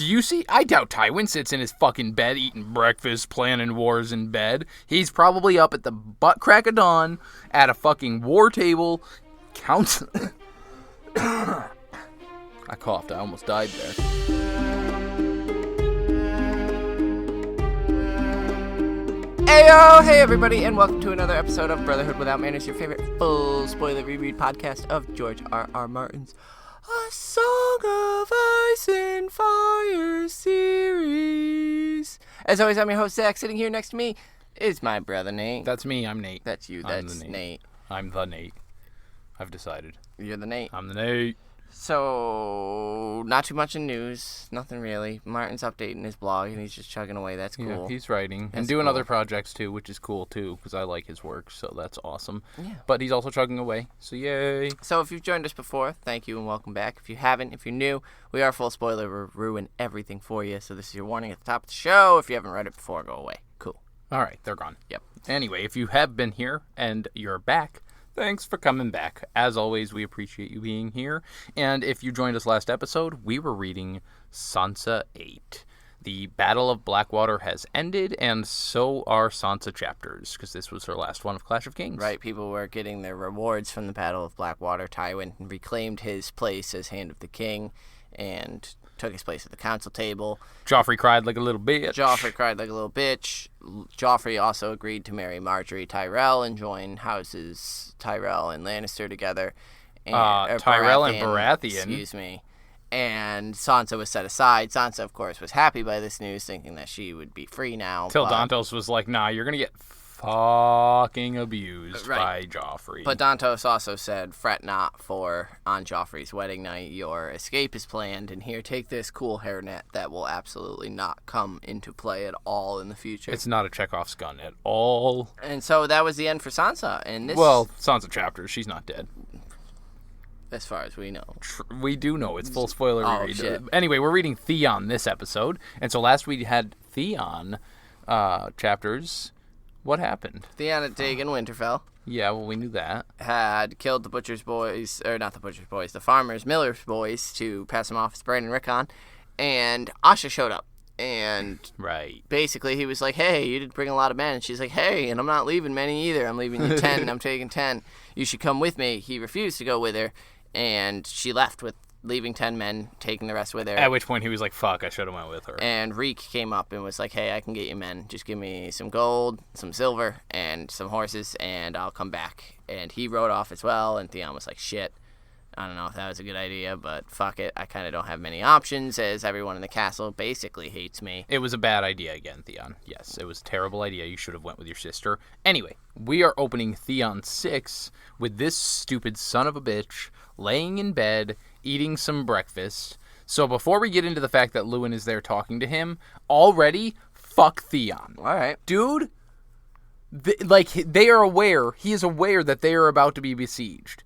Do you see? I doubt Tywin sits in his fucking bed eating breakfast, planning wars in bed. He's probably up at the butt crack of dawn at a fucking war table, counseling. I coughed. I almost died there. Heyo! Hey everybody, and welcome to another episode of Brotherhood Without Manners, your favorite full spoiler reread podcast of George R.R. Martin's A Song of Ice and Fire series. As always, I'm your host, Zach. Sitting here next to me is my brother, Nate. That's me. I'm Nate. That's you. That's Nate. I'm the Nate. I've decided. You're the Nate. I'm the Nate. So, not too much in news. Nothing really. Martin's updating his blog, and he's just chugging away. That's cool. Yeah, he's writing. That's and doing cool. other projects, too, which is cool, too, because I like his work, so that's awesome. Yeah. But he's also chugging away, so yay. So, if you've joined us before, thank you and welcome back. If you haven't, if you're new, we are full spoiler. We're ruin everything for you, so this is your warning at the top of the show. If you haven't read it before, go away. Cool. All right, they're gone. Yep. Anyway, if you have been here and you're back, thanks for coming back. As always, we appreciate you being here. And if you joined us last episode, we were reading Sansa 8. The Battle of Blackwater has ended, and so are Sansa chapters, because this was her last one of Clash of Kings. Right, people were getting their rewards from the Battle of Blackwater. Tywin reclaimed his place as Hand of the King and took his place at the council table. Joffrey cried like a little bitch. Joffrey also agreed to marry Marjorie Tyrell and join houses Tyrell and Lannister together. And, Tyrell and Baratheon. Excuse me. And Sansa was set aside. Sansa, of course, was happy by this news, thinking that she would be free now. Till Dantos was like, nah, you're going to get fucking abused by Joffrey. But Dantos also said, fret not, for on Joffrey's wedding night, your escape is planned, and here, take this cool hairnet that will absolutely not come into play at all in the future. It's not a Chekhov's gun at all. And so that was the end for Sansa. And this, well, Sansa chapters, she's not dead. As far as we know. We do know. It's full spoiler reread. Shit. Anyway, we're reading Theon this episode. And so last we had Theon chapters. What happened? Theon at Dig in Winterfell. Yeah, well, we knew that. Had killed the butcher's boys, or not the butcher's boys, the farmer's, Miller's boys to pass him off as Bran and Rickon. And Asha showed up. And basically he was like, hey, you did bring a lot of men. And she's like, hey, and I'm not leaving many either. I'm leaving you 10. I'm taking 10. You should come with me. He refused to go with her. And she left with leaving 10 men, taking the rest with her. At which point he was like, fuck, I should have went with her. And Reek came up and was like, hey, I can get you men. Just give me some gold, some silver, and some horses, and I'll come back. And he rode off as well, and Theon was like, shit, I don't know if that was a good idea, but fuck it. I kind of don't have many options, as everyone in the castle basically hates me. It was a bad idea again, Theon. Yes, it was a terrible idea. You should have went with your sister. Anyway, we are opening Theon 6 with this stupid son of a bitch laying in bed, eating some breakfast. So before we get into the fact that Luwin is there talking to him, already, fuck Theon. All right. Dude, they are aware, he is aware that they are about to be besieged.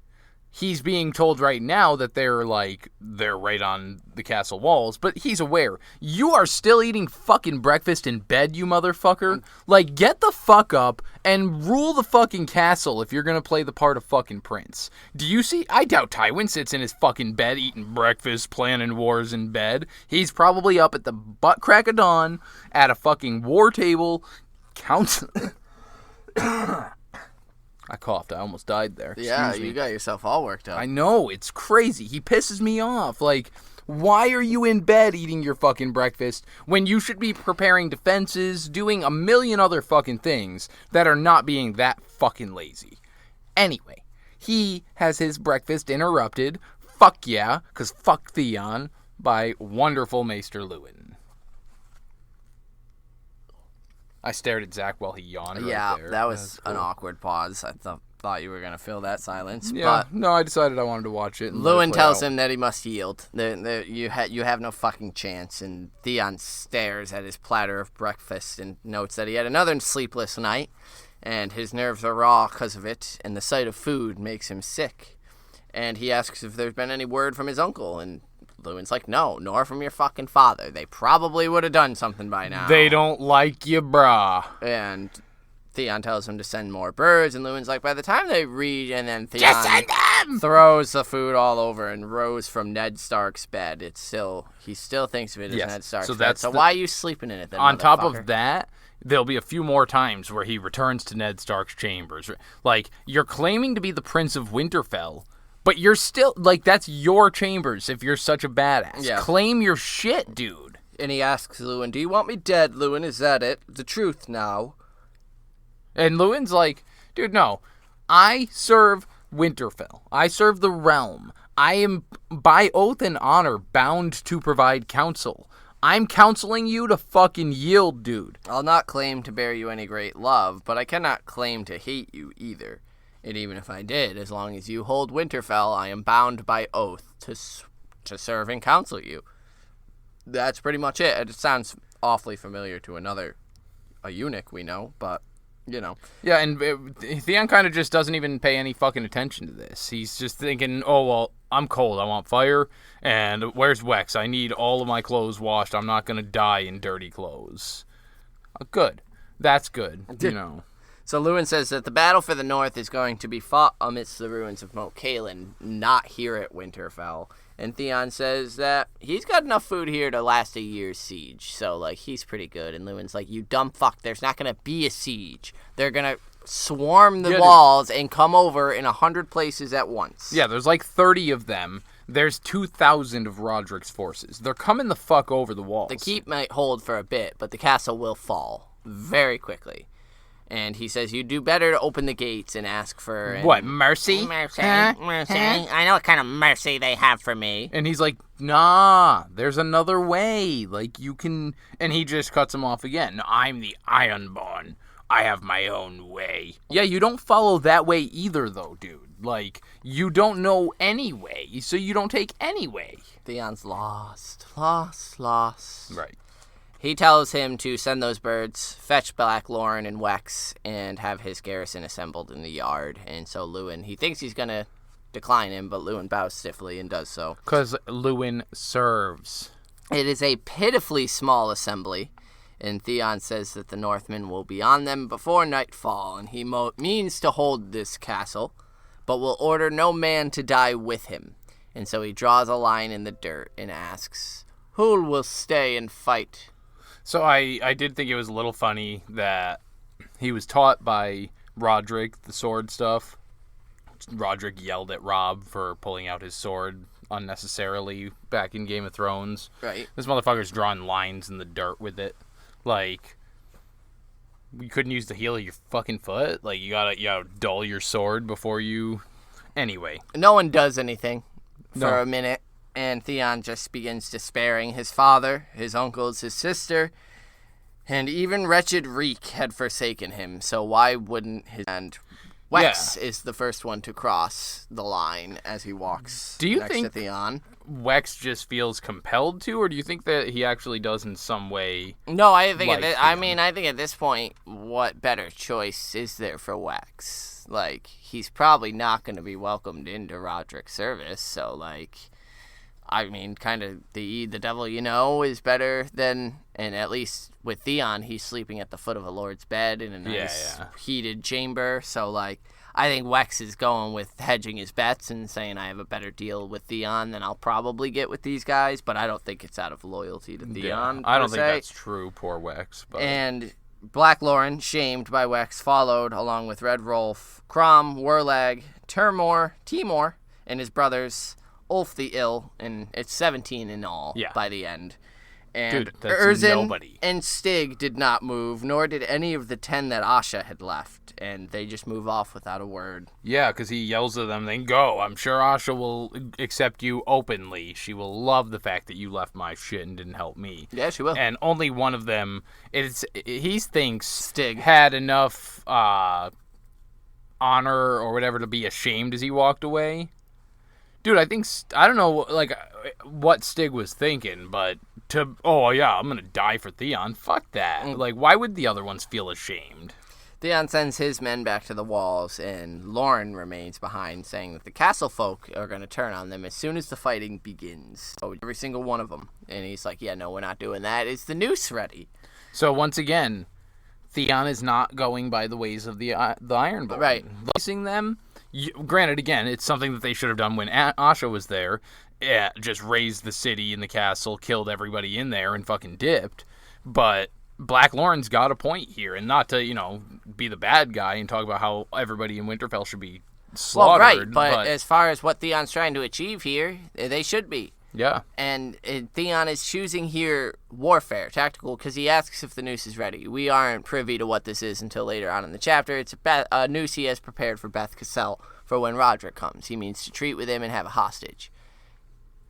He's being told right now that they're right on the castle walls, but he's aware. You are still eating fucking breakfast in bed, you motherfucker. Like, get the fuck up and rule the fucking castle if you're gonna play the part of fucking prince. Do you see? I doubt Tywin sits in his fucking bed eating breakfast, planning wars in bed. He's probably up at the butt crack of dawn at a fucking war table, counseling. I coughed. I almost died there. Yeah, you got yourself all worked up. I know. It's crazy. He pisses me off. Like, why are you in bed eating your fucking breakfast when you should be preparing defenses, doing a million other fucking things that are not being that fucking lazy? Anyway, he has his breakfast interrupted. Fuck yeah, because fuck Theon, by wonderful Maester Luwin. I stared at Zach while he yawned right there. That was an awkward pause. I thought you were going to fill that silence. Yeah, but no, I decided I wanted to watch it. Luwin tells him that he must yield. You have no fucking chance. And Theon stares at his platter of breakfast and notes that he had another sleepless night. And his nerves are raw because of it. And the sight of food makes him sick. And he asks if there's been any word from his uncle. And Luwin's like, no, nor from your fucking father. They probably would have done something by now. They don't like you, brah. And Theon tells him to send more birds, and Luwin's like, by the time they read, and then Theon just send them! Throws the food all over and rose from Ned Stark's bed. He still thinks of it as Ned Stark's bed. So why are you sleeping in it then, on top of that, there'll be a few more times where he returns to Ned Stark's chambers. Like, you're claiming to be the Prince of Winterfell, but you're still, like, that's your chambers if you're such a badass. Yeah. Claim your shit, dude. And he asks Luwin, do you want me dead, Luwin? Is that it? The truth now. And Luwin's like, dude, no. I serve Winterfell. I serve the realm. I am, by oath and honor, bound to provide counsel. I'm counseling you to fucking yield, dude. I'll not claim to bear you any great love, but I cannot claim to hate you either. And even if I did, as long as you hold Winterfell, I am bound by oath to serve and counsel you. That's pretty much it. It sounds awfully familiar to a eunuch we know, but... You know. Yeah, and Theon kind of just doesn't even pay any fucking attention to this. He's just thinking, oh, well, I'm cold. I want fire. And where's Wex? I need all of my clothes washed. I'm not going to die in dirty clothes. Good. That's good. You know. So Luwin says that the battle for the north is going to be fought amidst the ruins of Moat Cailin, not here at Winterfell. And Theon says that he's got enough food here to last a year's siege. So, like, he's pretty good. And Luwin's like, you dumb fuck, there's not going to be a siege. They're going to swarm the walls and come over in 100 places at once. Yeah, there's like 30 of them. There's 2,000 of Rodrik's forces. They're coming the fuck over the walls. The keep might hold for a bit, but the castle will fall very quickly. And he says, you do better to open the gates and ask for... What, mercy? Mercy. Huh? Mercy. Huh? I know what kind of mercy they have for me. And he's like, nah, there's another way. Like, you can... And he just cuts him off again. I'm the Ironborn. I have my own way. Yeah, you don't follow that way either, though, dude. Like, you don't know any way, so you don't take any way. Theon's lost. Right. He tells him to send those birds, fetch Black Lauren and Wex, and have his garrison assembled in the yard. And so Luwin, he thinks he's going to decline him, but Luwin bows stiffly and does so. Because Luwin serves. It is a pitifully small assembly, and Theon says that the Northmen will be on them before nightfall, and he means to hold this castle, but will order no man to die with him. And so he draws a line in the dirt and asks, who will stay and fight? So I did think it was a little funny that he was taught by Rodrik the sword stuff. Rodrik yelled at Robb for pulling out his sword unnecessarily back in Game of Thrones. Right. This motherfucker's drawing lines in the dirt with it. Like, you couldn't use the heel of your fucking foot? Like, you gotta dull your sword before you... Anyway. No one does anything for a minute. And Theon just begins despairing. His father, his uncles, his sister, and even wretched Reek had forsaken him. So why wouldn't his... And Wex is the first one to cross the line as he walks next to Theon. Wex just feels compelled to, or do you think that he actually does in some way? No, I think I think at this point, what better choice is there for Wex? Like, he's probably not going to be welcomed into Rodrik's service, so, like... I mean, kind of the devil you know is better than, and at least with Theon, he's sleeping at the foot of a lord's bed in a nice heated chamber. So, like, I think Wex is going with hedging his bets and saying I have a better deal with Theon than I'll probably get with these guys, but I don't think it's out of loyalty to Theon. I don't think that's true, poor Wex. But... And Black Lauren, shamed by Wex, followed along with Red Rolf, Crom, Werlag, Timor, and his brothers... Ulf the Ill, and it's 17 in all by the end. And dude, that's Erzin nobody. And Stig did not move, nor did any of the 10 that Asha had left, and they just move off without a word. Yeah, because he yells at them, then go. I'm sure Asha will accept you openly. She will love the fact that you left my shit and didn't help me. Yeah, she will. And only one of them, he thinks Stig had enough honor or whatever to be ashamed as he walked away. Dude, I don't know, like, what Stig was thinking, but I'm going to die for Theon. Fuck that. Like, why would the other ones feel ashamed? Theon sends his men back to the walls, and Lauren remains behind, saying that the castle folk are going to turn on them as soon as the fighting begins. So every single one of them. And he's like, yeah, no, we're not doing that. Is the noose ready? So once again, Theon is not going by the ways of the Ironborn. Right. Releasing them, granted, again, it's something that they should have done when Asha was there. Yeah, just razed the city and the castle, killed everybody in there, and fucking dipped. But Black Lauren's got a point here, and not to, be the bad guy and talk about how everybody in Winterfell should be slaughtered. Well, right, but as far as what Theon's trying to achieve here, they should be. Yeah. And Theon is choosing here warfare, tactical, because he asks if the noose is ready. We aren't privy to what this is until later on in the chapter. It's a noose he has prepared for Beth Cassel for when Rodrik comes. He means to treat with him and have a hostage.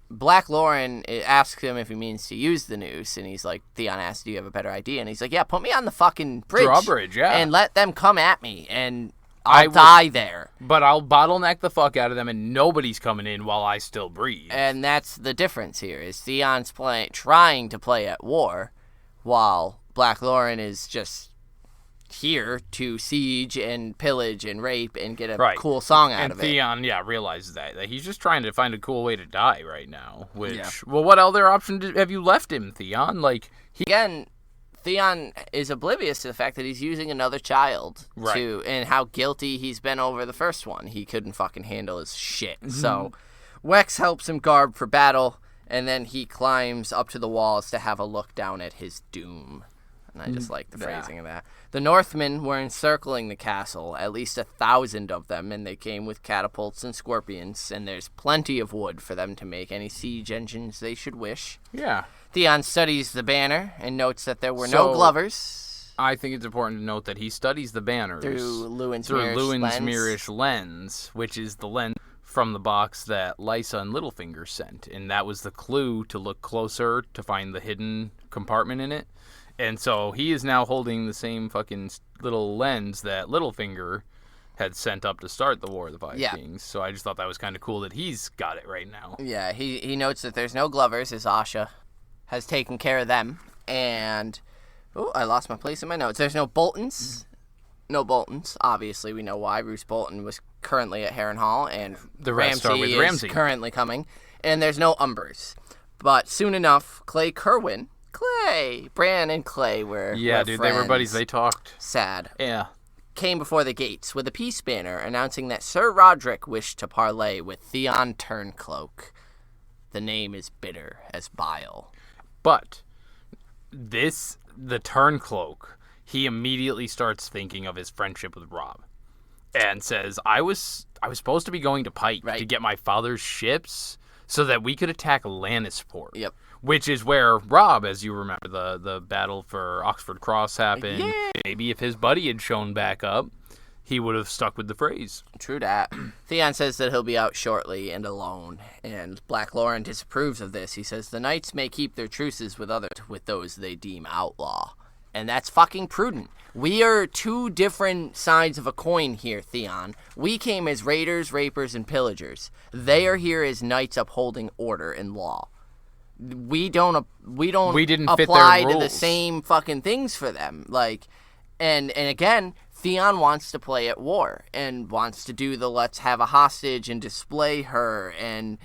Black Lauren asks him if he means to use the noose, and he's like, Theon asks, do you have a better idea? And he's like, yeah, put me on the fucking bridge. Drawbridge, yeah. And let them come at me, and I'll die there. But I'll bottleneck the fuck out of them, and nobody's coming in while I still breathe. And that's the difference here, is Theon's trying to play at war, while Black Lauren is just here to siege and pillage and rape and get a cool song out of it. And Theon, realizes that he's just trying to find a cool way to die right now. Well, what other option have you left him, Theon? Again, Theon is oblivious to the fact that he's using another child and how guilty he's been over the first one. He couldn't fucking handle his shit. Mm-hmm. So Wex helps him garb for battle, and then he climbs up to the walls to have a look down at his doom. And I just like the phrasing of that. The Northmen were encircling the castle, at least 1,000 of them, and they came with catapults and scorpions, and there's plenty of wood for them to make any siege engines they should wish. Yeah. Theon studies the banner and notes that there were no glovers. I think it's important to note that he studies the banners through Luwin's Mirrish lens, which is the lens from the box that Lysa and Littlefinger sent, and that was the clue to look closer to find the hidden compartment in it. And so he is now holding the same fucking little lens that Littlefinger had sent up to start the War of the Five Kings. So I just thought that was kind of cool that he's got it right now. Yeah, he notes that there's no glovers, as Asha has taken care of them. And, I lost my place in my notes. There's no Boltons. No Boltons. Obviously, we know why. Roose Bolton was currently at Harrenhal, and the rest are with Ramsay. Is currently coming. And there's no Umbers. But soon enough, Bran and Clay were dude, friends. They were buddies. They talked. Sad. Yeah. Came before the gates with a peace banner announcing that Ser Rodrik wished to parley with Theon Turncloak. The name is bitter as bile. But the Turncloak, he immediately starts thinking of his friendship with Robb and says, I was supposed to be going to Pike to get my father's ships so that we could attack Lannisport. Yep. Which is where Robb, as you remember, the battle for Oxford Cross happened. Yeah. Maybe if his buddy had shown back up, he would have stuck with the phrase. True that. Theon says that he'll be out shortly and alone, and Black Lauren disapproves of this. He says the knights may keep their truces with those they deem outlaw. And that's fucking prudent. We are two different sides of a coin here, Theon. We came as raiders, rapers, and pillagers. They are here as knights upholding order and law. We didn't apply to the same fucking things for them. And again, Theon wants to play at war and wants to do the let's have a hostage and display her, and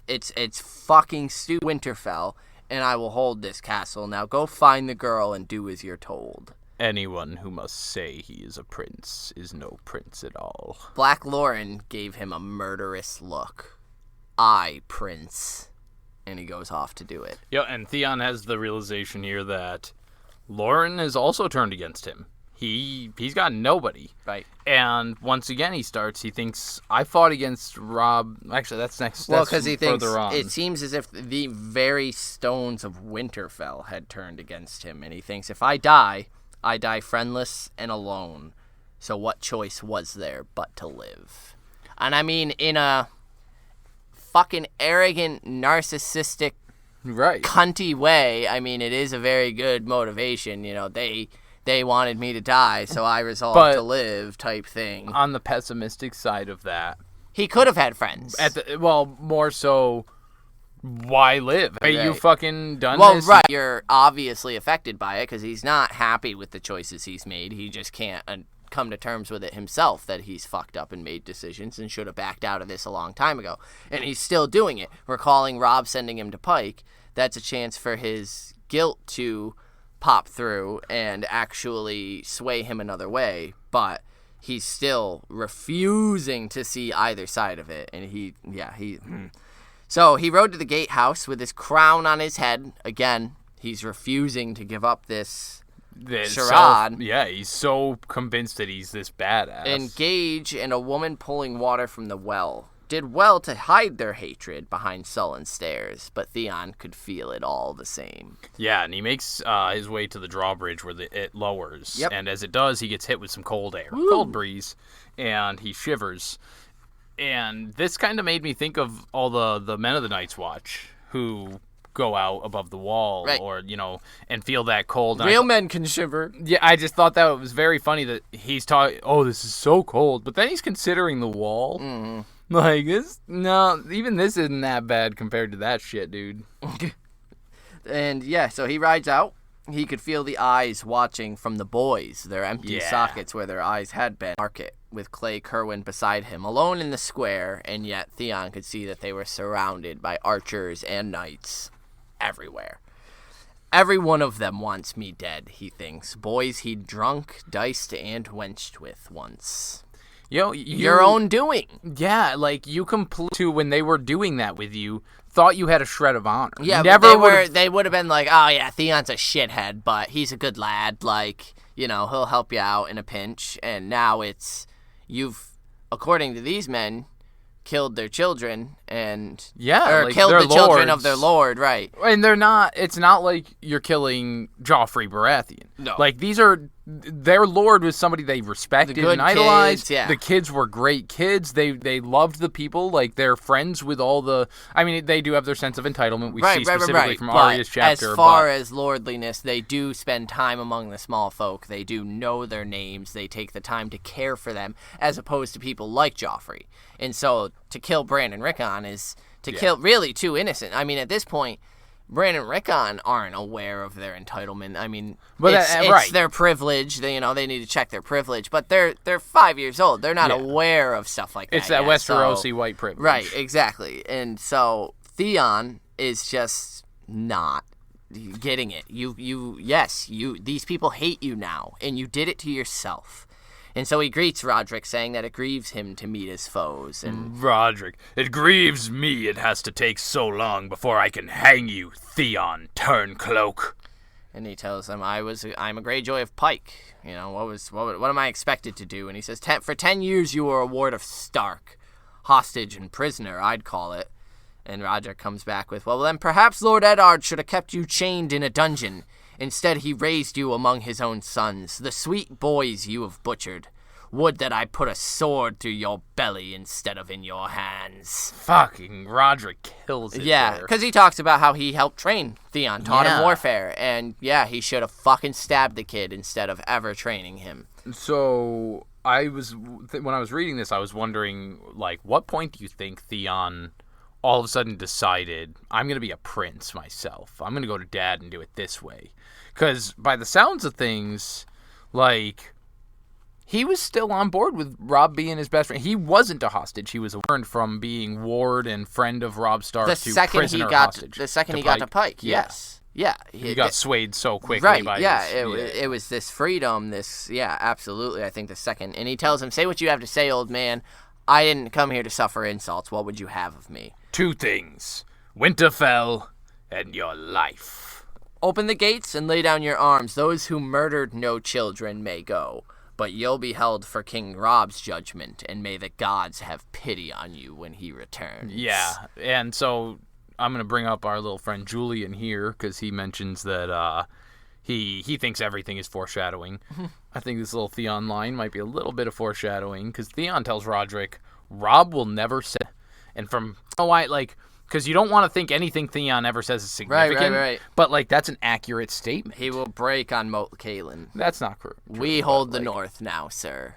it's fucking stupid. Winterfell, and I will hold this castle. Now go find the girl and do as you're told. Anyone who must say he is a prince is no prince at all. Black Lauren gave him a murderous look. I, prince. And he goes off to do it. Yeah, and Theon has the realization here that Lauren has also turned against him. He's got nobody. Right. And once again he thinks, I fought against Robb. Actually, that's next. Well, because he thinks it seems as if the very stones of Winterfell had turned against him. And he thinks, if I die friendless and alone. So what choice was there but to live? And I mean, in a fucking arrogant, narcissistic, cunty way, I mean, it is a very good motivation. They wanted me to die, so I resolved to live type thing. On the pessimistic side of that, he could have had friends. More so, why live? Are you fucking done this? Well, right. You're obviously affected by it because he's not happy with the choices he's made. He just can't come to terms with it himself that he's fucked up and made decisions and should have backed out of this a long time ago. And he's still doing it. Recalling Robb sending him to Pike, that's a chance for his guilt to pop through and actually sway him another way, but he's still refusing to see either side of it. And So he rode to the gatehouse with his crown on his head. Again, he's refusing to give up this charade. He's so convinced that he's this badass. Engage in a woman pulling water from the well. Did well to hide their hatred behind sullen stares, but Theon could feel it all the same. Yeah, and he makes his way to the drawbridge where it lowers. Yep. And as it does, he gets hit with some cold air, cold breeze, and he shivers. And this kind of made me think of all the men of the Night's Watch who go out above the wall, right, or, and feel that cold. Real men can shiver. Yeah, I just thought that it was very funny that he's talking, oh, this is so cold, but then he's considering the wall. Mm-hmm. Like, even this isn't that bad compared to that shit, dude. And, so he rides out. He could feel the eyes watching from the boys, their empty sockets where their eyes had been. Market, with Clay Kerwin beside him, alone in the square, and yet Theon could see that they were surrounded by archers and knights everywhere. Every one of them wants me dead, he thinks. Boys he'd drunk, diced, and wenched with once. Your own doing. Yeah, like, you to when they were doing that with you, thought you had a shred of honor. Yeah, they would have been like, oh yeah, Theon's a shithead, but he's a good lad. Like, he'll help you out in a pinch. And now you've, according to these men, killed their children and killed the children of their lord, right? And it's not like you're killing Joffrey Baratheon. No, like, their lord was somebody they respected and idolized. Kids, yeah. The kids were great kids. They loved the people. Like, they're friends with all the. I mean, they do have their sense of entitlement. We see specifically from Arya's chapter. As far as lordliness, they do spend time among the small folk. They do know their names. They take the time to care for them, as opposed to people like Joffrey. And so to kill Bran and Rickon is to kill really two innocent. I mean, at this point, Bran and Rickon aren't aware of their entitlement. I mean, it's their privilege. They need to check their privilege, but they're 5 years old. They're not aware of stuff like that. It's that Westerosi white privilege. Right, exactly. And so Theon is just not getting it. These people hate you now, and you did it to yourself. And so he greets Rodrik, saying that it grieves him to meet his foes. And Rodrik, it grieves me it has to take so long before I can hang you, Theon Turncloak. And he tells him, I'm a Greyjoy of Pike. What am I expected to do? And he says, for 10 years you were a ward of Stark. Hostage and prisoner, I'd call it. And Rodrik comes back with, well, then perhaps Lord Eddard should have kept you chained in a dungeon. Instead, he raised you among his own sons, the sweet boys you have butchered. Would that I put a sword through your belly instead of in your hands. Fucking Rodrik kills it. Yeah, because he talks about how he helped train Theon, taught him warfare, and he should have fucking stabbed the kid instead of ever training him. So, when I was reading this, I was wondering, like, what point do you think Theon all of a sudden decided, I'm going to be a prince myself. I'm going to go to Dad and do it this way. Because by the sounds of things, like, he was still on board with Robb being his best friend. He wasn't a hostage. He was learned from being ward and friend of Robb Stark to prisoner hostage. The second he got to Pike, yes. Yeah. He got swayed so quickly by it was this freedom, absolutely, I think the second. And he tells him, say what you have to say, old man. I didn't come here to suffer insults. What would you have of me? 2 things. Winterfell and your life. Open the gates and lay down your arms. Those who murdered no children may go. But you'll be held for King Robb's judgment, and may the gods have pity on you when he returns. Yeah, and so I'm going to bring up our little friend Julian here, because he mentions that he thinks everything is foreshadowing. I think this little Theon line might be a little bit of foreshadowing, because Theon tells Rodrik, Robb will never say, and from, because you don't want to think anything Theon ever says is significant. Right. But, that's an accurate statement. He will break on Moat Cailin. That's not true. We hold the North now, sir.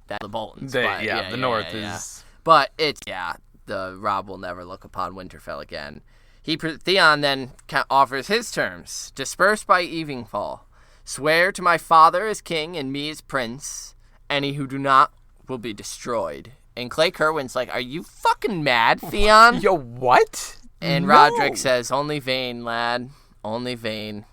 That's the Boltons. The North is... But the Robb will never look upon Winterfell again. Theon then offers his terms. Disperse by eveningfall. Swear to my father as king and me as prince. Any who do not will be destroyed. And Clay Kerwin's like, are you fucking mad, Theon? Yo, what? And Rodrik says, only vain, lad. Only vain.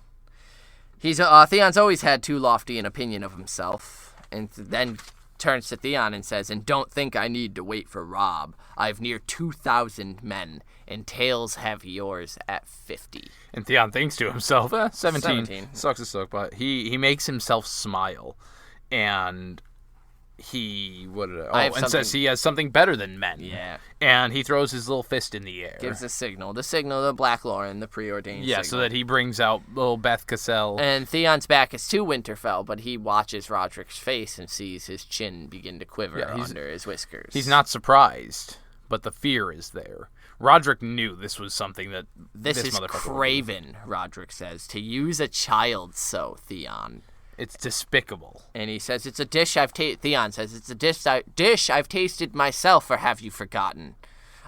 Theon's always had too lofty an opinion of himself, and then turns to Theon and says, "And don't think I need to wait for Robb. I've near 2,000 men, and tales have yours at 50. And Theon thinks to himself, 17. Sucks to suck, but he makes himself smile, and says he has something better than men. Yeah. And he throws his little fist in the air. Gives the signal to Black Lauren, the preordained signal. So that he brings out little Beth Cassell. And Theon's back is to Winterfell, but he watches Rodrik's face and sees his chin begin to quiver under his whiskers. He's not surprised, but the fear is there. Rodrik knew this was something that this is craven, Rodrik says, to use a child so, Theon. It's despicable. And he says, it's a dish I've tasted. Theon says, it's a dish I've tasted myself, or have you forgotten?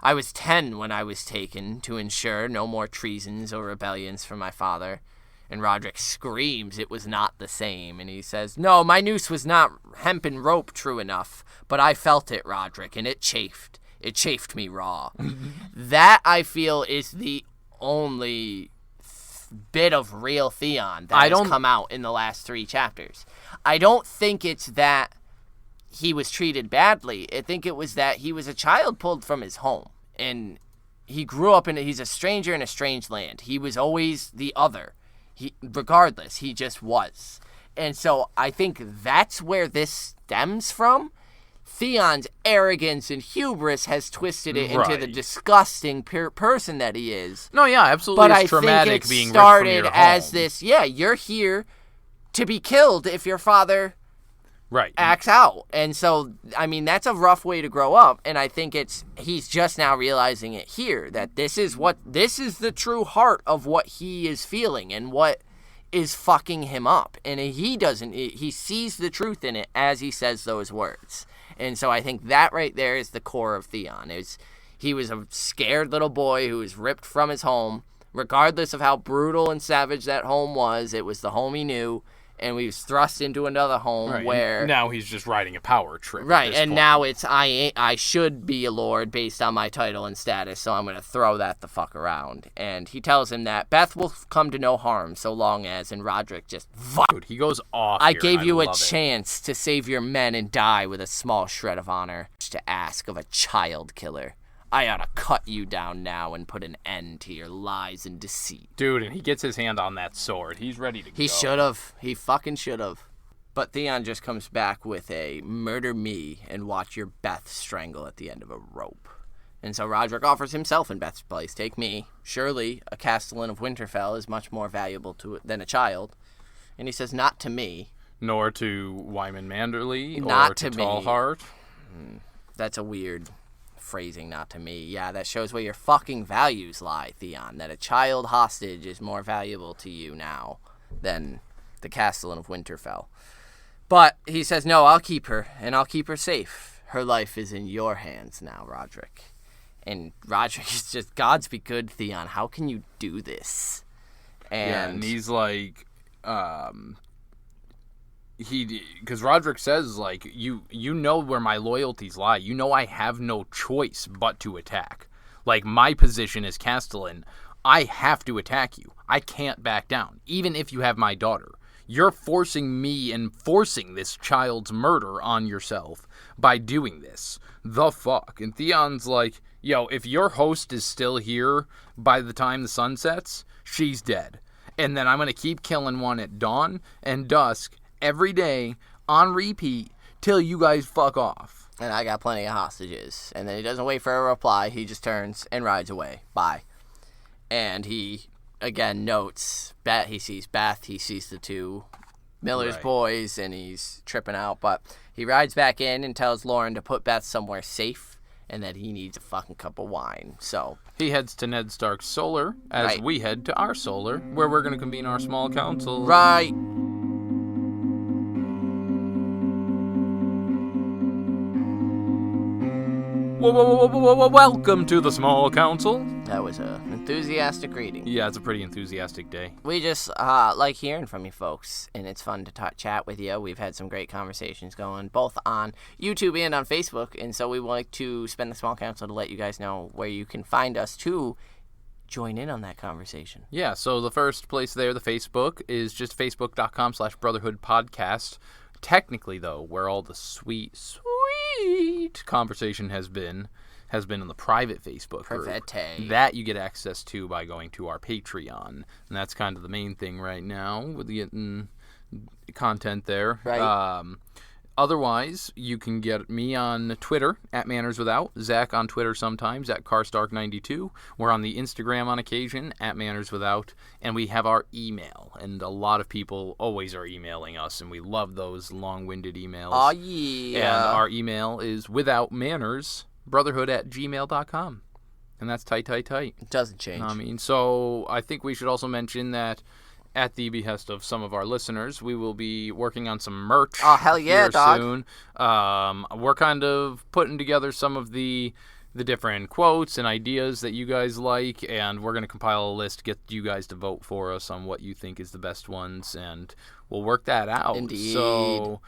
I was 10 when I was taken to ensure no more treasons or rebellions for my father. And Rodrik screams it was not the same. And he says, no, my noose was not hempen rope true enough, but I felt it, Rodrik, and it chafed. It chafed me raw. That, I feel, is the only bit of real Theon that has come out in the last 3 chapters. I don't think it's that he was treated badly. I think it was that he was a child pulled from his home, and he grew up he's a stranger in a strange land. He was always the other. Regardless, he just was. And so I think that's where this stems from. Theon's arrogance and hubris has twisted it into the disgusting person that he is. No, yeah, absolutely. But it's traumatic being ripped from your home. As this, you're here to be killed if your father acts out. And so, I mean, that's a rough way to grow up. And I think he's just now realizing it here, that this is the true heart of what he is feeling and what is fucking him up. And he sees the truth in it as he says those words. And so I think that right there is the core of Theon. He was a scared little boy who was ripped from his home. Regardless of how brutal and savage that home was, it was the home he knew. And we was thrust into another home where... And now he's just riding a power trip. Right, and now it's, I should be a lord based on my title and status, so I'm going to throw that the fuck around. And he tells him that Beth will come to no harm so long as, and Rodrik just... Dude, he goes off I gave you a chance to save your men and die with a small shred of honor to ask of a child killer. I ought to cut you down now and put an end to your lies and deceit. Dude, and he gets his hand on that sword. He's ready to go. He should have. He fucking should have. But Theon just comes back with a murder me and watch your Beth strangle at the end of a rope. And so Rodrik offers himself in Beth's place. Take me. Surely a castellan of Winterfell is much more valuable than a child. And he says, not to me. Nor to Wyman Manderly. Not or to me. Tallheart. That's a weird phrasing, not to me. Yeah, that shows where your fucking values lie, Theon. That a child hostage is more valuable to you now than the castellan of Winterfell. But he says, no, I'll keep her, and I'll keep her safe. Her life is in your hands now, Rodrik. And Rodrik is just, gods be good, Theon. How can you do this? And he's like, because Rodrik says, like, you know where my loyalties lie. You know I have no choice but to attack. Like, my position as Castellan, I have to attack you. I can't back down, even if you have my daughter. You're forcing me and forcing this child's murder on yourself by doing this. The fuck? And Theon's like, yo, if your host is still here by the time the sun sets, she's dead. And then I'm going to keep killing one at dawn and dusk every day on repeat till you guys fuck off. And I got plenty of hostages. And then he doesn't wait for a reply. He just turns and rides away. Bye. And he, again, notes he sees Beth. He sees the 2 Miller's boys, and he's tripping out. But he rides back in and tells Lauren to put Beth somewhere safe and that he needs a fucking cup of wine. So he heads to Ned Stark's solar as we head to our solar, where we're going to convene our small council. Right. Welcome to the small council. That was an enthusiastic reading. Yeah, it's a pretty enthusiastic day. We just like hearing from you folks, and it's fun to chat with you. We've had some great conversations going, both on YouTube and on Facebook, and so we would like to spend the small council to let you guys know where you can find us to join in on that conversation. Yeah, so the first place there, the Facebook, is just facebook.com/Brotherhood Podcast. Technically, though, where all the sweet conversation has been in the private Facebook group. That you get access to by going to our Patreon. And that's kind of the main thing right now with getting content there. Right. Otherwise, you can get me on Twitter, @MannersWithout, Zach on Twitter sometimes, @Carstark92. We're on the Instagram on occasion, @MannersWithout, and we have our email. And a lot of people always are emailing us, and we love those long-winded emails. Oh, yeah. And our email is withoutmannersbrotherhood@gmail.com. And that's tight. It doesn't change. So I think we should also mention that at the behest of some of our listeners, we will be working on some merch. Oh, hell yeah, here dog. soon. We're kind of putting together some of the different quotes and ideas that you guys like, and we're going to compile a list, get you guys to vote for us on what you think is the best ones, and we'll work that out. Indeed. So,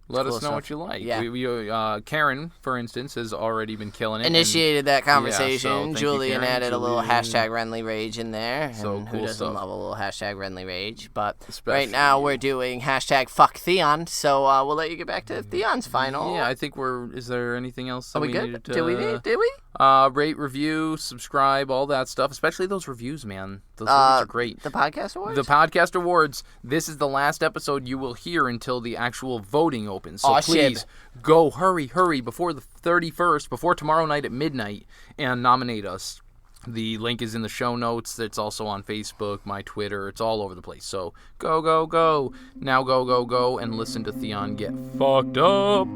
let us know stuff. what you like. Yeah. Karen, for instance, has already been killing it. Initiated that conversation. Yeah, so Julian Karen. added a little hashtag Renly Rage in there. So and cool who doesn't stuff. love a little hashtag Renly Rage? But Especially right now we're doing hashtag Fuck Theon. So we'll let you get back to Theon's final. Yeah, I think is there anything else that Are we good? needed to... Did we? Rate, review, subscribe, all that stuff. Especially those reviews, man. Those reviews are great. The podcast awards? The podcast awards. This is the last episode you will hear until the actual voting opens. So please go, hurry, before the 31st, before tomorrow night at midnight, and nominate us. The link is in the show notes. It's also on Facebook, my Twitter. It's all over the place. So go. Now go, and listen to Theon get fucked up.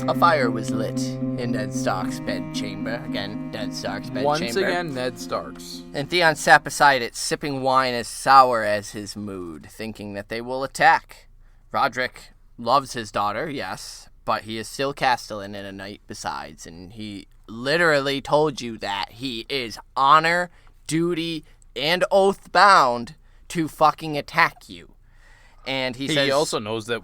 A fire was lit in Ned Stark's bedchamber. Again, Ned Stark's bedchamber. Once again, Ned Stark's. And Theon sat beside it, sipping wine as sour as his mood, thinking that they will attack. Rodrik loves his daughter, yes, but he is still Castellan and a knight besides, and he literally told you that he is honor, duty, and oath bound to fucking attack you. And he says... He also knows that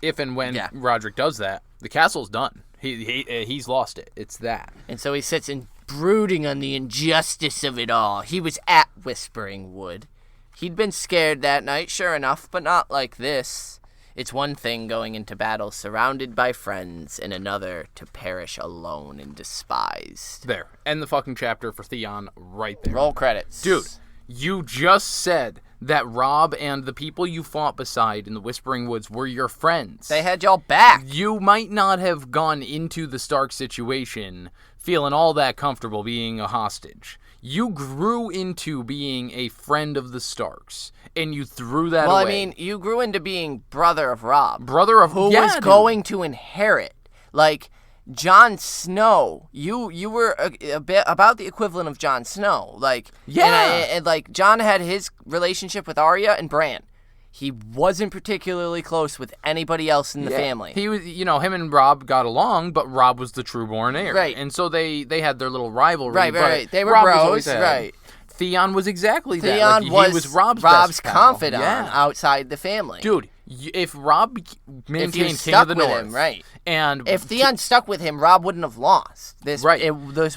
if and when Rodrik does that, the castle's done. He's lost it. It's that. And so he sits and brooding on the injustice of it all. He was at Whispering Wood. He'd been scared that night, sure enough, but not like this. It's one thing going into battle surrounded by friends, and another to perish alone and despised. There. End the fucking chapter for Theon right there. Roll credits. Dude, you just said that Robb and the people you fought beside in the Whispering Woods were your friends. They had y'all back. You might not have gone into the Stark situation feeling all that comfortable being a hostage. You grew into being a friend of the Starks, and you threw that away. Well, I mean, you grew into being brother of Robb. Who was going to inherit. Like, Jon Snow, you were a bit about the equivalent of Jon Snow. Like, and like Jon had his relationship with Arya and Bran. He wasn't particularly close with anybody else in the family. He was, him and Robb got along, but Robb was the true-born heir. Right. And so they had their little rivalry. Right. They were Robb bros, right. Theon was exactly that. Theon he was Robb's confidant outside the family. Dude, if Robb maintained King of the North, him, right. And if Theon stuck with him, Robb wouldn't have lost. This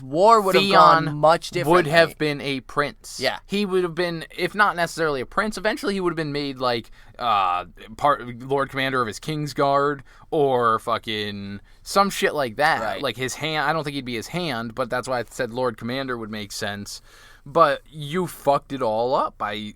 war would have gone much differently. Would have been a prince. Yeah. He would have been, if not necessarily a prince, eventually he would have been made like Lord Commander of his Kingsguard or fucking some shit like that. Right. Like his hand, I don't think he'd be his hand, but that's why I said Lord Commander would make sense. But you fucked it all up by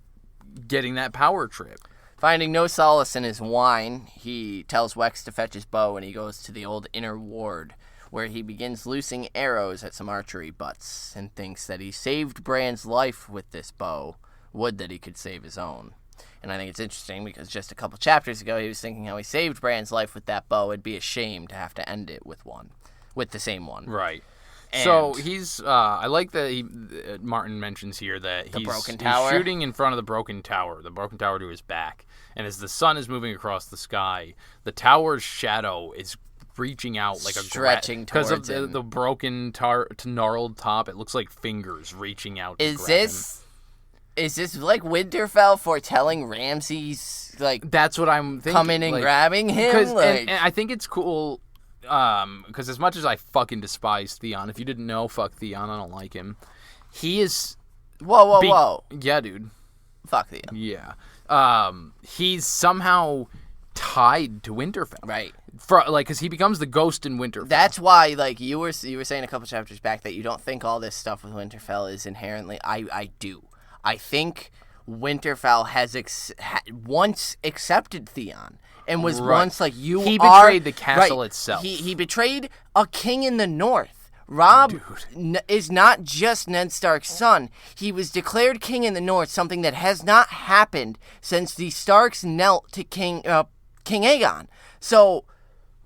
getting that power trip. Finding no solace in his wine, he tells Wex to fetch his bow, and he goes to the old inner ward, where he begins loosing arrows at some archery butts, and thinks that he saved Bran's life with this bow. Would that he could save his own. And I think it's interesting, because just a couple chapters ago, he was thinking how he saved Bran's life with that bow. It'd be a shame to have to end it with the same one. Right. So he's, I like that Martin mentions here that he's shooting in front of the broken tower to his back. And as the sun is moving across the sky, the tower's shadow is reaching out like stretching because of towards him. the broken gnarled top. It looks like fingers reaching out. Is this like Winterfell foretelling Ramsay's like? That's what I'm thinking. Coming and grabbing him. And I think it's cool. because as much as I fucking despise Theon, if you didn't know, fuck Theon, I don't like him. He is... Whoa. Yeah, dude. Fuck Theon. Yeah. He's somehow tied to Winterfell. Right. Because he becomes the ghost in Winterfell. That's why, like, you were saying a couple chapters back that you don't think all this stuff with Winterfell is inherently... I do. I think Winterfell has once accepted Theon and was once like, he betrayed the castle itself. He betrayed a king in the north. Robb is not just Ned Stark's son. He was declared king in the north, something that has not happened since the Starks knelt to King Aegon. So,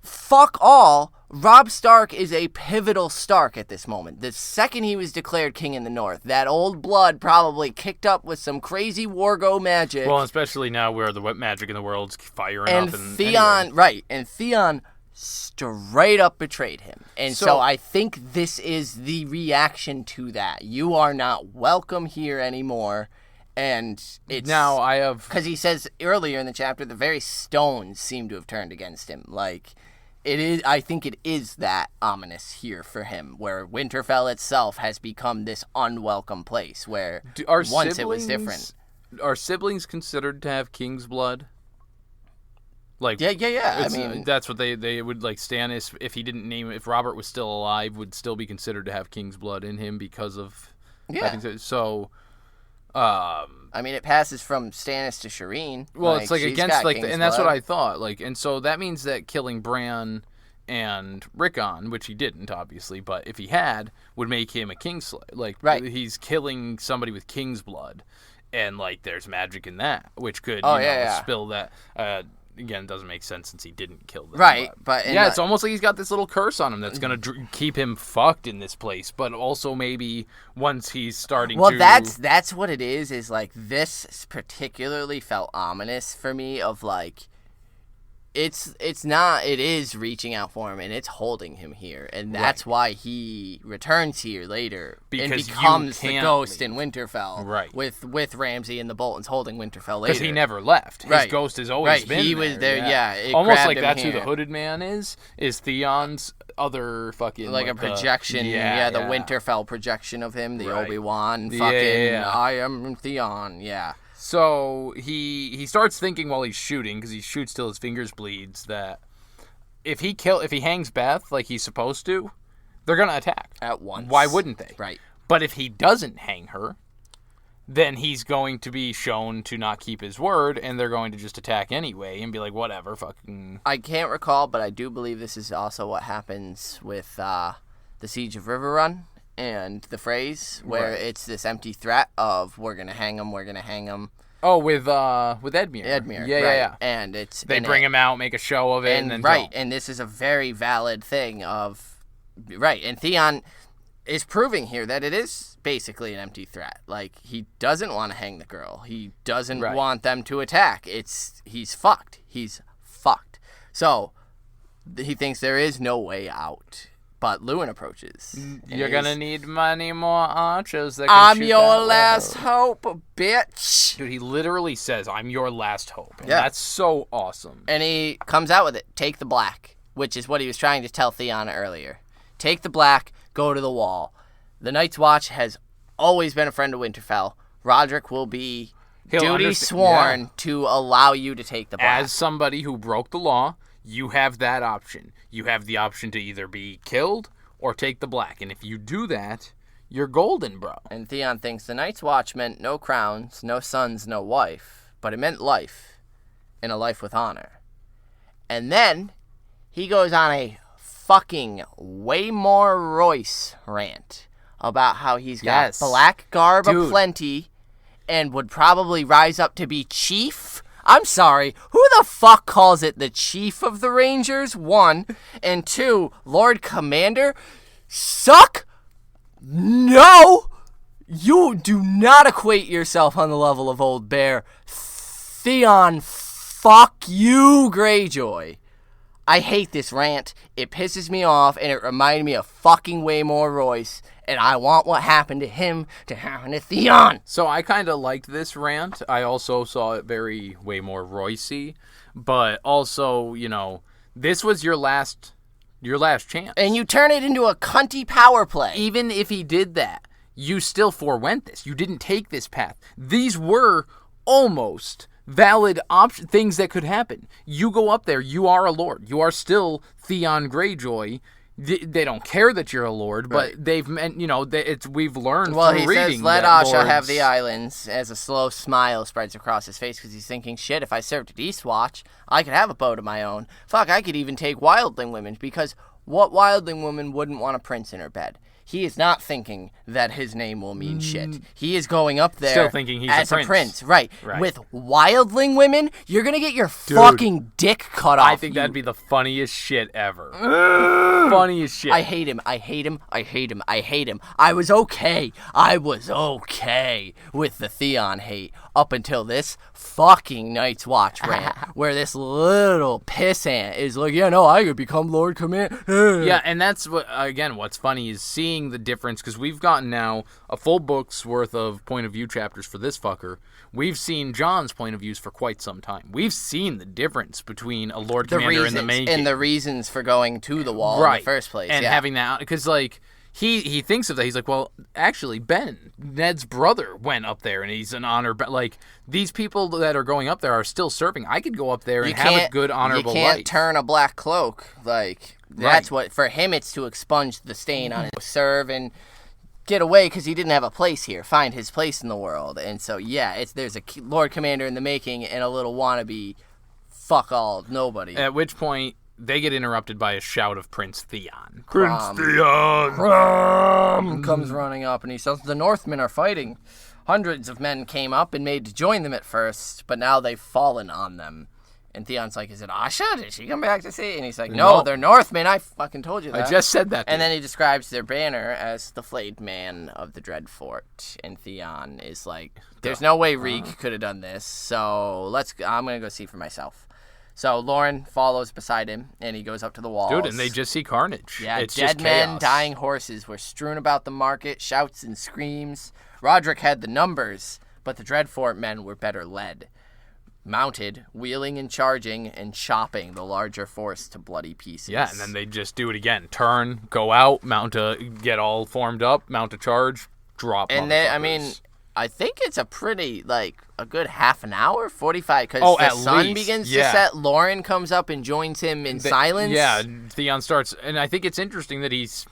fuck all. Robb Stark is a pivotal Stark at this moment. The second he was declared king in the north, that old blood probably kicked up with some crazy Wargo magic. Well, especially now where the wet magic in the world's firing up. And Theon, right, and Theon straight up betrayed him. And so I think this is the reaction to that. You are not welcome here anymore. And it's... Now I have... Because he says earlier in the chapter, the very stones seem to have turned against him. Like... It is. I think it is that ominous here for him, where Winterfell itself has become this unwelcome place, where once it was different. Are siblings considered to have king's blood? Like, yeah. I mean, that's what they would like. Stannis, if he didn't name, if Robert was still alive, would still be considered to have king's blood in him because of. Yeah. So. I mean, it passes from Stannis to Shireen. Well, it's like against like, and that's what I thought. Like, and so that means that killing Bran and Rickon, which he didn't, obviously, but if he had, would make him a kingslayer. Like, he's killing somebody with king's blood, and like, there's magic in that, which could spill that. Again, doesn't make sense since he didn't kill them. Right, it's almost like he's got this little curse on him that's going to keep him fucked in this place, but also maybe once he's starting to... Well, that's what it is like, this particularly felt ominous for me of, like, it's not, it is reaching out for him, and it's holding him here, and that's why he returns here later and becomes the ghost in Winterfell, with Ramsay and the Boltons holding Winterfell later. Because he never left. His ghost has always been he was there, it almost like that's here. Who the Hooded Man is Theon's other fucking... Like a projection, the Winterfell projection of him, the Obi-Wan fucking, I am Theon, So he starts thinking while he's shooting, because he shoots till his fingers bleeds, that if he hangs Beth like he's supposed to, they're gonna attack at once. Why wouldn't they? Right. But if he doesn't hang her, then he's going to be shown to not keep his word, and they're going to just attack anyway and be like, whatever, fucking... I can't recall, but I do believe this is also what happens with the Siege of Riverrun. And the phrase where it's this empty threat of we're gonna hang him. Oh, with Edmure. Yeah. And they bring him out, make a show of it, and then go. And this is a very valid thing of And Theon is proving here that it is basically an empty threat. Like, he doesn't want to hang the girl. He doesn't want them to attack. He's fucked. He's fucked. So he thinks there is no way out. But Luwin approaches. You're gonna need many more archers that can I'm your last hope, bitch. Dude, he literally says, I'm your last hope. And that's so awesome. And he comes out with it. Take the black, which is what he was trying to tell Theon earlier. Take the black, go to the wall. The Night's Watch has always been a friend of Winterfell. Rodrik will be duty sworn to allow you to take the black. As somebody who broke the law, you have that option. You have the option to either be killed or take the black. And if you do that, you're golden, bro. And Theon thinks the Night's Watch meant no crowns, no sons, no wife. But it meant life. And a life with honor. And then he goes on a fucking Waymore Royce rant about how he's got black garb aplenty and would probably rise up to be chief. I'm sorry, who the fuck calls it the Chief of the Rangers, 1, and 2, Lord Commander? Suck? No! You do not equate yourself on the level of Old Bear. Theon, fuck you, Greyjoy. I hate this rant. It pisses me off, and it reminded me of fucking Waymore Royce, and I want what happened to him to happen to Theon. So I kind of liked this rant. I also saw it way more Royce-y, but also, this was your last your last chance. And you turn it into a cunty power play. Even if he did that, you still forewent this. You didn't take this path. These were almost valid things that could happen. You go up there, you are a lord. You are still Theon Greyjoy. They don't care that you're a lord, but they've meant, we've learned through reading. Well, he says, let Asha have the islands, as a slow smile spreads across his face, because he's thinking, shit, if I served at Eastwatch, I could have a boat of my own. Fuck, I could even take wildling women, because what wildling woman wouldn't want a prince in her bed? He is not thinking that his name will mean shit. He is going up there still thinking he's as a prince. Right. With wildling women, you're going to get your fucking dick cut off. I think that'd be the funniest shit ever. Funniest shit. I hate him. I was okay with the Theon hate up until this fucking Night's Watch rant, where this little pissant is like, yeah, no, I could become Lord Commander. Yeah, and that's, what's funny is seeing the difference, because we've gotten now a full book's worth of point of view chapters for this fucker. We've seen Jon's point of views for quite some time. We've seen the difference between a Lord Commander and the making. And the reasons for going to the wall in the first place. And having that, because, like, he thinks of that. He's like, well, actually, Ben, Ned's brother, went up there, and he's an honor. But, like, these people that are going up there are still serving. I could go up there and have a good, honorable life. You can't turn a black cloak. Like, that's what, for him, it's to expunge the stain on it. Serve and get away, because he didn't have a place here. Find his place in the world. And so, yeah, there's a Lord Commander in the making and a little wannabe fuck all nobody. At which point, they get interrupted by a shout of Prince Theon. Prince Theon! Crom comes running up, and he says, the Northmen are fighting. Hundreds of men came up and made to join them at first, but now they've fallen on them. And Theon's like, is it Asha? Did she come back to see it? And he's like, no, they're Northmen. I fucking told you that. I just said that. And then he describes their banner as the flayed man of the Dread Fort. And Theon is like, there's no way Reek could have done this, so I'm going to go see for myself. So Lauren follows beside him, and he goes up to the walls. Dude, and they just see carnage. Yeah, it's dead just men, chaos. dying horses were strewn about the market, shouts and screams. Rodrik had the numbers, but the Dreadfort men were better led. Mounted, wheeling and charging, and chopping the larger force to bloody pieces. Yeah, and then they just do it again. Turn, go out, get all formed up, mount a charge, drop. And then, I think it's a pretty, a good half an hour, 45, because the sun begins to set. Lauren comes up and joins him in silence. Yeah, Theon starts, and I think it's interesting that he's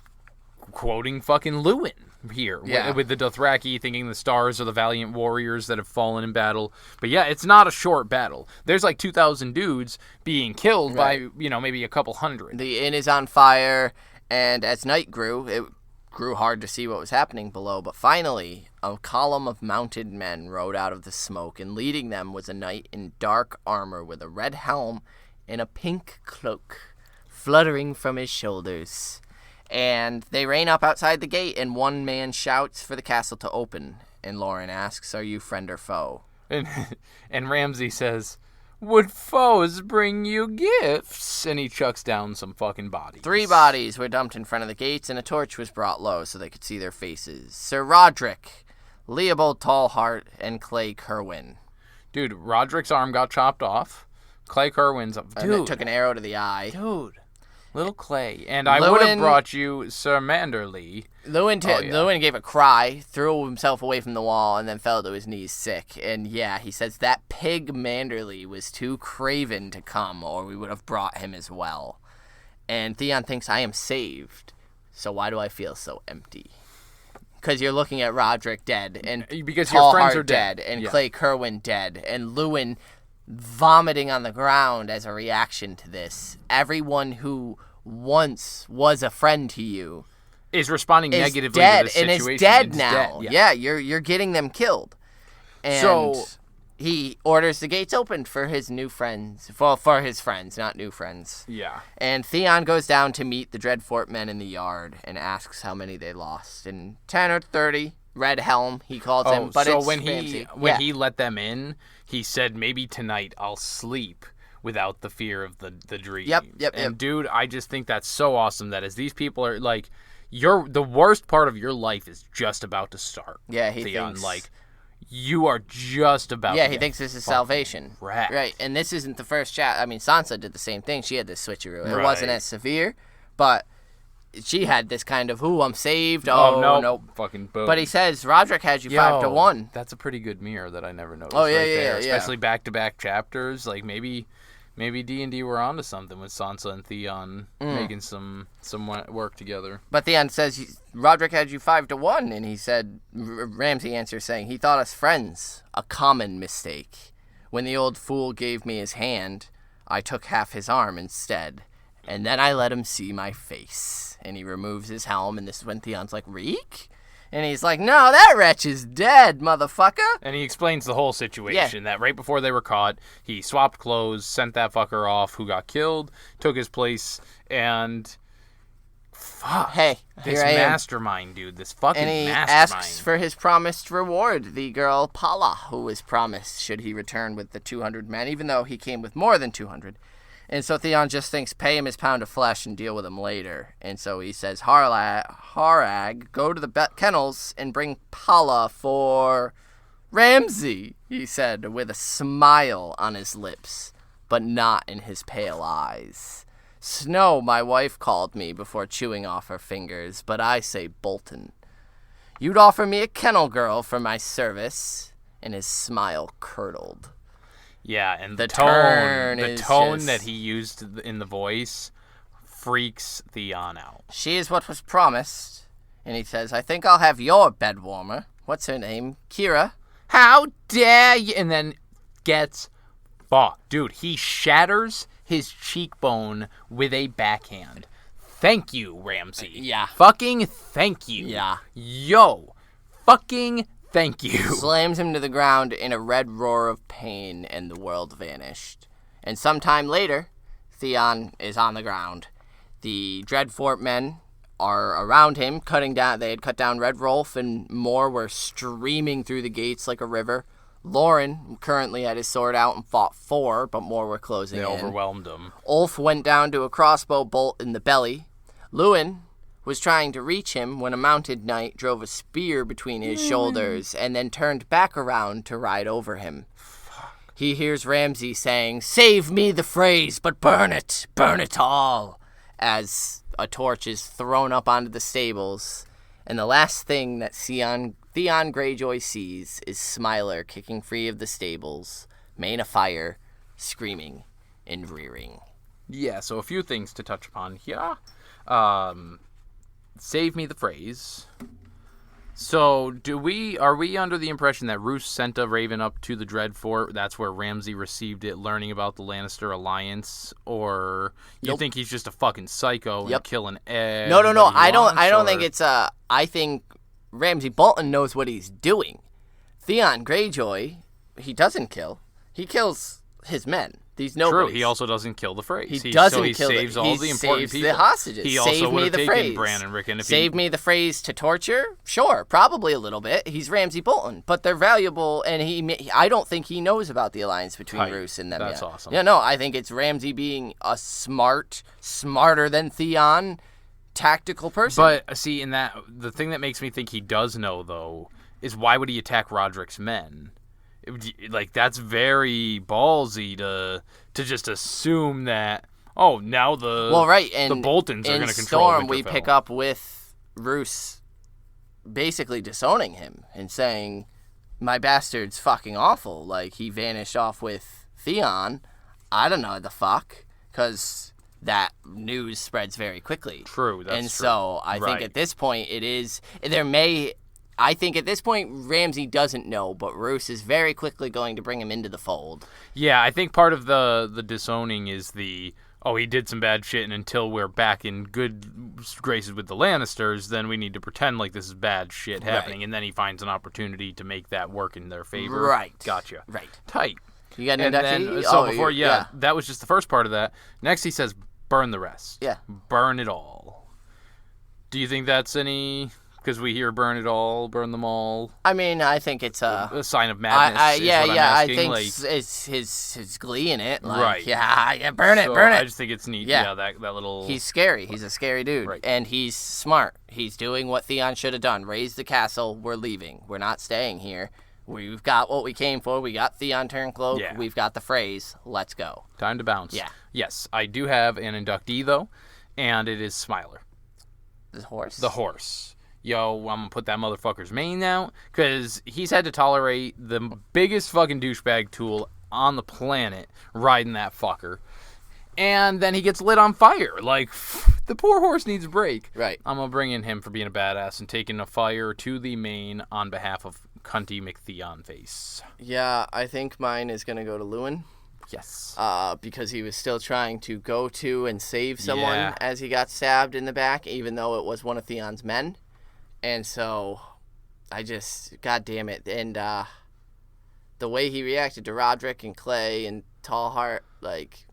quoting fucking Luwin here with the Dothraki, thinking the stars are the valiant warriors that have fallen in battle. But yeah, it's not a short battle. There's 2,000 dudes being killed by, maybe a couple hundred. The inn is on fire, and as night grew, it grew hard to see what was happening below, but finally, a column of mounted men rode out of the smoke, and leading them was a knight in dark armor with a red helm and a pink cloak fluttering from his shoulders. And they rein up outside the gate, and one man shouts for the castle to open, and Lauren asks, are you friend or foe? And Ramsay says, would foes bring you gifts? And he chucks down some fucking bodies. 3 bodies were dumped in front of the gates, and a torch was brought low so they could see their faces. Ser Rodrik, Leopold Tallheart, and Clay Kerwin. Dude, Rodrik's arm got chopped off. Clay Kerwin's up. And it took an arrow to the eye. Dude. Little Clay. And I would have brought you Sir Manderly. Luwin gave a cry, threw himself away from the wall, and then fell to his knees sick. And yeah, he says that pig Manderly was too craven to come, or we would have brought him as well. And Theon thinks, I am saved, so why do I feel so empty? Because you're looking at Rodrik dead, and because your friends are dead, and Clay Kerwin dead, and Luwin vomiting on the ground as a reaction to this. Everyone who once was a friend to you is responding negatively to this situation. And is dead now. Yeah, you're getting them killed. And so he orders the gates opened for his new friends. Well, for his friends, not new friends. Yeah. And Theon goes down to meet the Dreadfort men in the yard and asks how many they lost. And 10 or 30, Red Helm, he calls him. But so it's when he let them in, he said, maybe tonight I'll sleep without the fear of the dream. Yep. Dude, I just think that's so awesome that as these people are the worst part of your life is just about to start. Yeah, he Theon, thinks. You are just about he thinks this is salvation. Right. And this isn't the first chat. Sansa did the same thing. She had this switcheroo. It wasn't as severe, But she had this kind of, I'm saved. No. Fucking boom. But he says, Rodrik had you 5-1. That's a pretty good mirror that I never noticed. Oh, yeah, right yeah, there. yeah. Especially back-to-back chapters. Like, maybe D&D were onto something with Sansa and Theon making some work together. But Theon says, Rodrik had you 5-1. And he said, Ramsay answers saying, he thought us friends. A common mistake. When the old fool gave me his hand, I took half his arm instead. And then I let him see my face. And he removes his helm, and this is when Theon's like, Reek? And he's like, no, that wretch is dead, motherfucker. And he explains the whole situation, that right before they were caught, he swapped clothes, sent that fucker off who got killed, took his place, and... Fuck. Hey, this mastermind, dude. This fucking mastermind. And he asks for his promised reward, the girl Paula, who was promised should he return with the 200 men, even though he came with more than 200. And so Theon just thinks, pay him his pound of flesh and deal with him later. And so he says, Harag, go to the kennels and bring Paula for Ramsay, he said, with a smile on his lips, but not in his pale eyes. Snow, my wife, called me before chewing off her fingers, but I say Bolton. You'd offer me a kennel girl for my service, and his smile curdled. Yeah, and the tone that he used in the voice freaks Theon out. She is what was promised. And he says, I think I'll have your bed warmer. What's her name? Kira. How dare you? And then gets fucked. Dude, he shatters his cheekbone with a backhand. Thank you, Ramsay. Yeah. Fucking thank you. Yeah. Yo. Fucking thank you. Slams him to the ground in a red roar of pain, and the world vanished. And sometime later, Theon is on the ground. The Dreadfort men are around him, cutting down. They had cut down Red Rolf, and more were streaming through the gates like a river. Loren currently had his sword out and fought 4, but more were closing in. They overwhelmed him. Ulf went down to a crossbow bolt in the belly. Luwin was trying to reach him when a mounted knight drove a spear between his shoulders and then turned back around to ride over him. He hears Ramsay saying, save me the phrase, but burn it all, as a torch is thrown up onto the stables. And the last thing that Theon Greyjoy sees is Smiler kicking free of the stables, mane afire, screaming and rearing. Yeah, so a few things to touch upon here. Save me the phrase. So, are we under the impression that Roose sent a raven up to the Dreadfort? That's where Ramsay received it, learning about the Lannister alliance, or you think he's just a fucking psycho and killing everybody? No. I don't think it's I think Ramsay Bolton knows what he's doing. Theon Greyjoy, he doesn't kill. He kills his men. These nobodies. True. He also doesn't kill the phrase. He saves all the important people. The hostages. He also would have taken Bran and Rickon. Save me the phrase to torture? Sure, probably a little bit. He's Ramsay Bolton, but they're valuable, and I don't think he knows about the alliance between Roose and them That's yet. awesome. Yeah, no, I think it's Ramsay being a smarter than Theon, tactical person. But see, the thing that makes me think he does know though is why would he attack Rodrik's men? Like, that's very ballsy to just assume that, now the Boltons are going to control Storm, Winterfell. We pick up with Roose basically disowning him and saying, my bastard's fucking awful. Like, he vanished off with Theon. I don't know what the fuck, because that news spreads very quickly. True, that's true. So I think at this point I think at this point, Ramsay doesn't know, but Roose is very quickly going to bring him into the fold. Yeah, I think part of the disowning is he did some bad shit, and until we're back in good graces with the Lannisters, then we need to pretend like this is bad shit happening, and then he finds an opportunity to make that work in their favor. Right. Gotcha. Right. Tight. You got an inductee? That was just the first part of that. Next he says, burn the rest. Yeah. Burn it all. Do you think that's any... Because we hear burn it all, burn them all. I mean, I think it's a sign of madness. I think it's his glee in it. Like, right. Yeah, burn it. I just think it's neat. Yeah, that little... He's scary. He's a scary dude. Right. And he's smart. He's doing what Theon should have done. Raise the castle. We're leaving. We're not staying here. We've got what we came for. We got Theon Turncloak. Yeah. We've got the phrase. Let's go. Time to bounce. Yeah. Yes, I do have an inductee, though. and it is Smiler. The horse? The horse. Yo, I'm gonna put that motherfucker's mane out, because he's had to tolerate the biggest fucking douchebag tool on the planet riding that fucker. And then he gets lit on fire. Like, the poor horse needs a break. Right. I'm gonna bring in him for being a badass and taking a fire to the mane on behalf of Cunty McTheon Face. Yeah, I think mine is gonna go to Luwin. Yes. Because he was still trying to go to and save someone as he got stabbed in the back, even though it was one of Theon's men. And so, God damn it. And the way he reacted to Rodrik and Clay and Tallheart, like,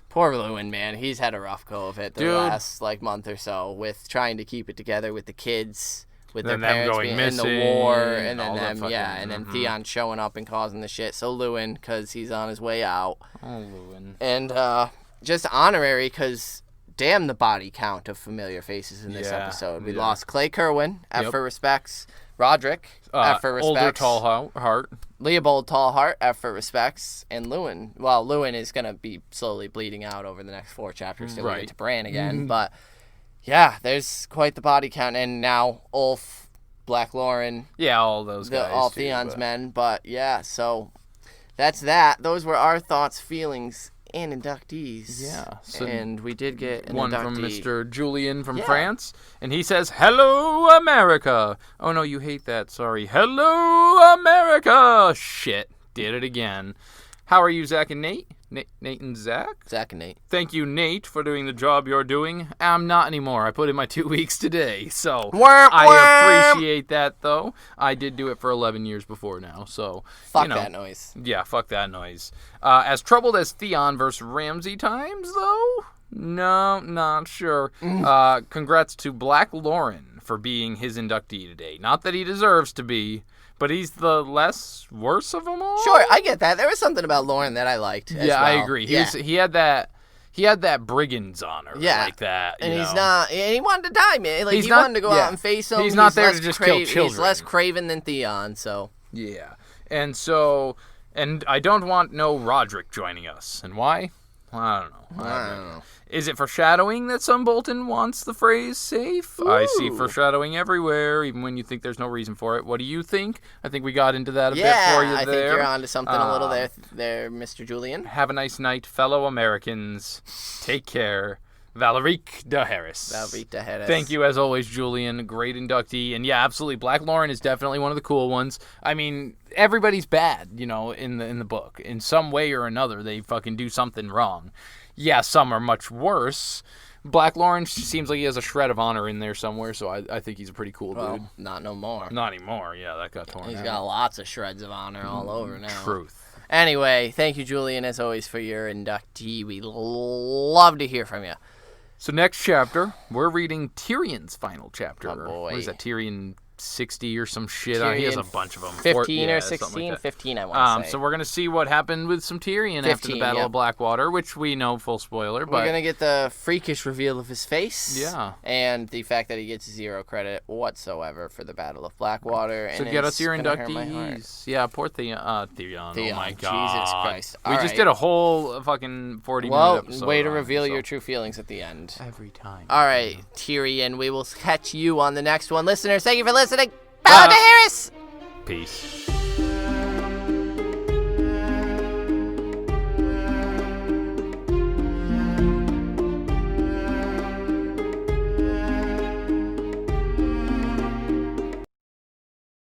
poor Luwin, man. He's had a rough go of it the last, month or so with trying to keep it together with the kids, with their parents being in the war, and then and then Theon showing up and causing the shit. So Luwin, because he's on his way out. Oh, Luwin. And just honorary, because damn the body count of familiar faces in this episode. We lost Clay Kerwin, F for respects. Rodrik, F for respects. Older Tallheart. Leopold Tallheart, F for respects. And Luwin. Well, Luwin is going to be slowly bleeding out over the next 4 chapters till we get to Bran again. But, yeah, there's quite the body count. And now Ulf, Black Lauren. Yeah, all those guys. All Theon's men. But, yeah, so that's that. Those were our thoughts, feelings, and inductees. Yeah. So and we did get an one inductee. from Mr. Julian from France. And he says, "Hello, America." Oh, no, you hate that. Sorry. "Hello, America." Shit. Did it again. How are you, Zach and Nate? Nate and Zach? Zach and Nate. Thank you, Nate, for doing the job you're doing. I'm not anymore. I put in my 2 weeks today. So I appreciate that, though. I did do it for 11 years before now. So, fuck that noise. Yeah, fuck that noise. As troubled as Theon versus Ramsay times, though? No, not sure. Congrats to Black Lauren for being his inductee today. Not that he deserves to be, but he's the less worse of them all. Sure, I get that. There was something about Lauren that I liked. As well. I agree. He had that brigand's honor, like that. And he's not. And he wanted to die, man. Like he wanted to go out and face him. He's not there to just kill children. He's less craven than Theon, so. Yeah, and I don't want no Rodrik joining us. And why? I don't know. Is it foreshadowing that some Bolton wants the phrase safe? Ooh. I see foreshadowing everywhere, even when you think there's no reason for it. What do you think? I think we got into that a bit for you there. I think you're onto something a little there, Mr. Julian. Have a nice night, fellow Americans. Take care. Valerique de Harris. Thank you, as always, Julian. Great inductee. And yeah, absolutely. Black Lauren is definitely one of the cool ones. I mean, everybody's bad, in the book. In some way or another, they fucking do something wrong. Yeah, some are much worse. Black Lauren seems like he has a shred of honor in there somewhere, so I think he's a pretty cool dude. Not no more. Not anymore. Yeah, that got torn out. He's got lots of shreds of honor all over now. Truth. Anyway, thank you, Julian, as always, for your inductee. We love to hear from you. So next chapter, we're reading Tyrion's final chapter. Oh, boy. What is that, Tyrion 60 or some shit? He has a bunch of them. 15 or 16? Like 15, I want to say. So we're going to see what happened with some Tyrion after the Battle of Blackwater, which we know, full spoiler. But we're going to get the freakish reveal of his face. Yeah. And the fact that he gets 0 credit whatsoever for the Battle of Blackwater. So get us your inductees. Yeah, poor Theon. Oh my God. Jesus Christ. We just did a whole fucking 40-minute episode. Way to reveal your true feelings at the end. Every time. All right, Tyrion, we will catch you on the next one. Listeners, thank you for listening. Bye, Harris. Peace.